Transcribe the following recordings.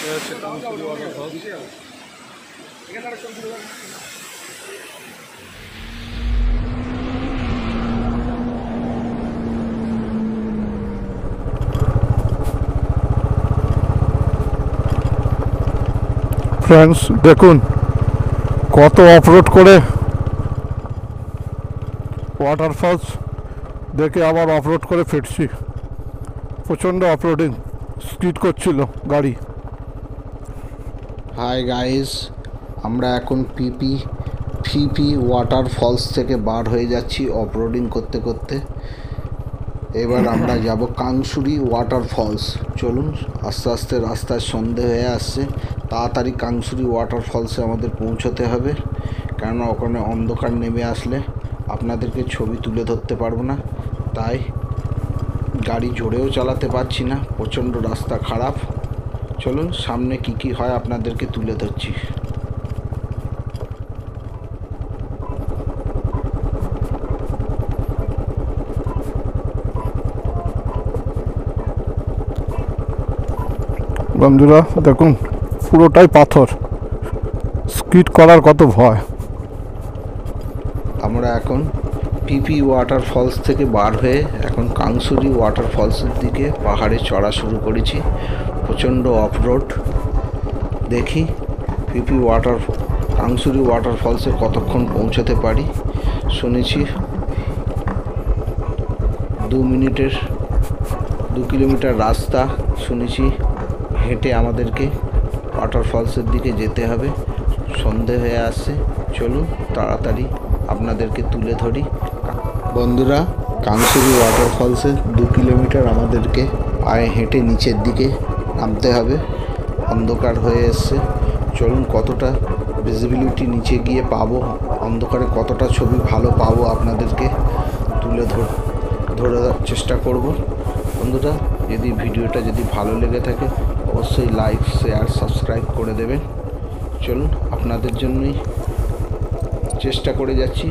Friends देखुन कत upload करे वाटारफल्स देखे आबार अपलोड करे फिरছি प्रचंड अपलोडिंग स्पीड করছিল गाड़ी। हाय गाइस আমরা এখন ফিপি ওয়াটারফলস থেকে বার হয়ে যাচ্ছি অফরোডিং করতে করতে। এবার আমরা যাব কাংসুরি ওয়াটারফলস। চলুন আস্তে আস্তে রাস্তায় সন্ধে হয়ে আসছে, তাড়াতাড়ি কাংসুরি ওয়াটারফলসে আমাদের পৌঁছতে হবে, কেননা ওখানে অন্ধকার নেমে আসলে আপনাদেরকে ছবি তুলে ধরতে পারবো না, তাই গাড়ি জোরেও চালাতে পারছি না, প্রচণ্ড রাস্তা খারাপ। চলুন সামনে কি হয় আপনাদেরকে তুলে ধরছি। বন্ধুরা দেখুন পুরোটাই পাথর, স্কিড করার কত ভয়। আমরা এখন পিপি ওয়াটারফলস থেকে বার হয়ে এখন কাংসুরি ওয়াটারফলসের দিকে পাহাড়ে চড়া শুরু করেছি। প্রচণ্ড অফরোড। দেখি কাংসুরি ওয়াটারফলসে কতক্ষণ পৌঁছাতে পারি। শুনেছি 2 কিলোমিটার রাস্তা শুনেছি হেঁটে আমাদেরকে ওয়াটারফলসের দিকে যেতে হবে। সন্ধে হয়ে আসছে, চলুন তাড়াতাড়ি আপনাদেরকে তুলে ধরি। বন্ধুরা কাংসুরি ওয়াটারফলসে 2 কিলোমিটার আমাদেরকে পায়ে হেঁটে নিচের দিকে নামতে হবে। অন্ধকার হয়ে এসছে, চলুন কতটা ভিজিবিলিটি নিচে গিয়ে পাবো, অন্ধকারে কতটা ছবি ভালো পাবো আপনাদেরকে তুলে ধরে চেষ্টা করব। বন্ধুরা যদি ভিডিওটা ভালো লেগে থাকে অবশ্যই লাইক শেয়ার সাবস্ক্রাইব করে দেবেন। চলুন আপনাদের জন্যই চেষ্টা করে যাচ্ছি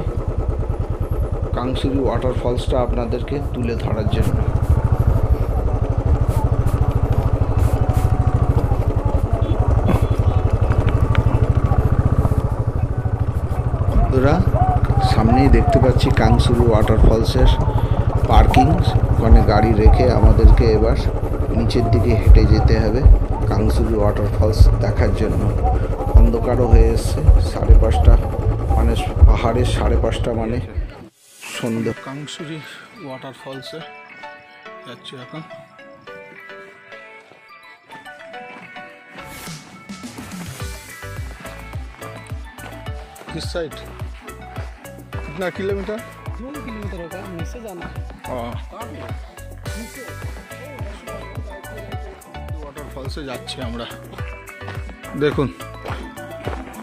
কাংসুরি ওয়াটারফলসটা আপনাদেরকে তুলে ধরার জন্য। বন্ধুরা সামনেই দেখতে পাচ্ছি কাংসুরি ওয়াটারফলসের পার্কিং, ওখানে গাড়ি রেখে আমাদেরকে এবার নিচের দিকে হেঁটে যেতে হবে কাংসুরি ওয়াটারফলস দেখার জন্য। অন্ধকারও হয়ে এসছে, 5:30 মানে পাহাড়ের 5:30 মানে সন্ধ্যা। কাংসুরি ওয়াটারফলসে যাচ্ছি এখন। किस साइड कितना किलोमीटर? 2 किलोमीटर होगा, नीचे जाना है। ওয়াটারফলসে যাচ্ছি আমরা। দেখুন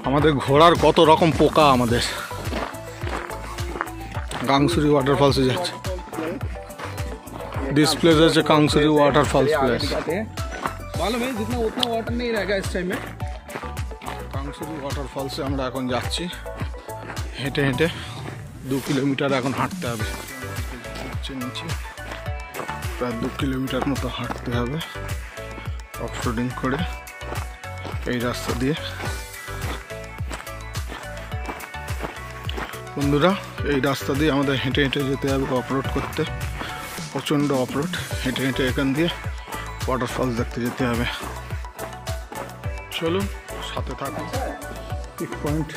আমাদের ঘোড়ার কত রকম পোকা। আমাদের কাংসুরি ওয়াটারফলসে যাচ্ছে। दिस प्लेस है कांगसुरी वाटरफॉल्स प्लेस। मालूम है जितना उतना वाटर नहीं रहेगा इस टाइम में। কাংসুরি ওয়াটারফলসে আমরা এখন যাচ্ছি হেঁটে হেঁটে। 2 কিলোমিটার এখন হাঁটতে হবে, নিচে প্রায় 2 কিলোমিটার মতো হাঁটতে হবে অফরোডিং করে এই রাস্তা দিয়ে। বন্ধুরা এই রাস্তা দিয়ে আমাদের হেঁটে হেঁটে যেতে হবে অফরোড করতে, প্রচণ্ড অফরোড। হেঁটে হেঁটে এখান দিয়ে ওয়াটারফলস দেখতে যেতে হবে। চলুন সাথে থাকুন। পিক পয়েন্ট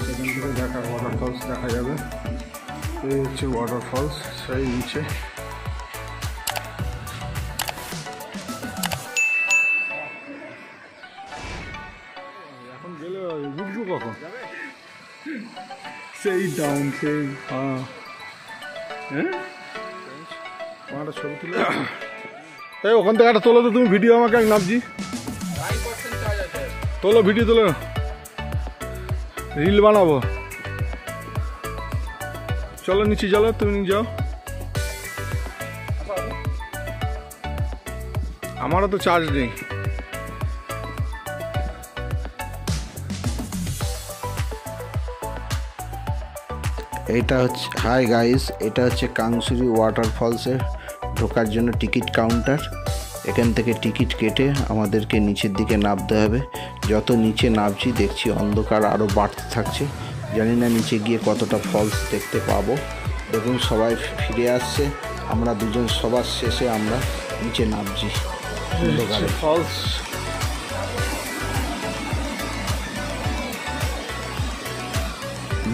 এখান থেকে ওয়াটারফলস দেখা যাবে। এই হচ্ছে ওয়াটারফলস, সেই নিচে। এখন গেলে উঠবো কখন? সেই ডাউন সেই একটা ছবি তুলে এই ওখান থেকে একটা তোলো তো তুমি ভিডিও, আমাকে এক নামছি তোলো, ভিডিও তোলো, রিল বানাবো। চলো নিচে চলো, তুমি যাও। আমারও তো চার্জ নেই। এটা হচ্ছে, হাই গাইস, এটা হচ্ছে কাংসুরি ওয়াটারফলসের ঢোকার জন্য টিকিট কাউন্টার। এখান থেকে টিকিট কেটে আমাদেরকে নিচের দিকে নামতে হবে। যত নিচে নামছি দেখছি অন্ধকার আরও বাড়তে থাকছে। জানি না নিচে গিয়ে কতটা ফলস দেখতে পাবো। দেখুন সবাই ফিরে আসছে, আমরা দুজন সবার শেষে আমরা নিচে নামছি অন্ধকারে। ফলস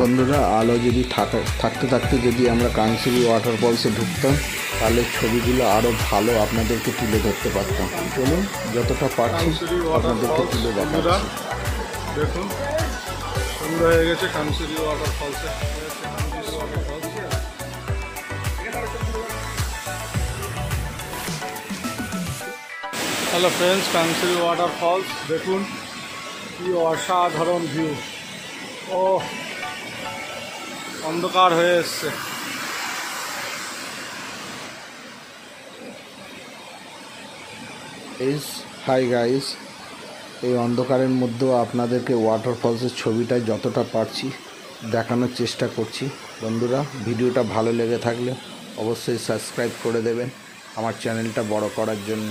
বন্ধুরা, আলো যদি থাকতে থাকতে যদি আমরা কাংসুরি ওয়াটারফলসে ঢুকতাম তাহলে ছবিগুলো আরও ভালো আপনাদেরকে তুলে ধরতে পারতাম। চলুন যতটা পারছি আপনাদেরকে তুলে দেখাচ্ছি। দেখুন সুন্দর হয়ে গেছে কাংসুরি ওয়াটারফলসে। হ্যালো ফ্রেন্ডস, কাংসুরি ওয়াটারফলস দেখুন কি অসাধারণ ভিউ। ও অন্ধকার হয়ে এসছে। হাই গাইস, এই অন্ধকারের মধ্যেও আপনাদেরকে ওয়াটারফলসের ছবিটা যতটা পারছি দেখানোর চেষ্টা করছি। বন্ধুরা, ভিডিওটা ভালো লেগে থাকলে অবশ্যই সাবস্ক্রাইব করে দেবেন আমার চ্যানেলটা বড় করার জন্য।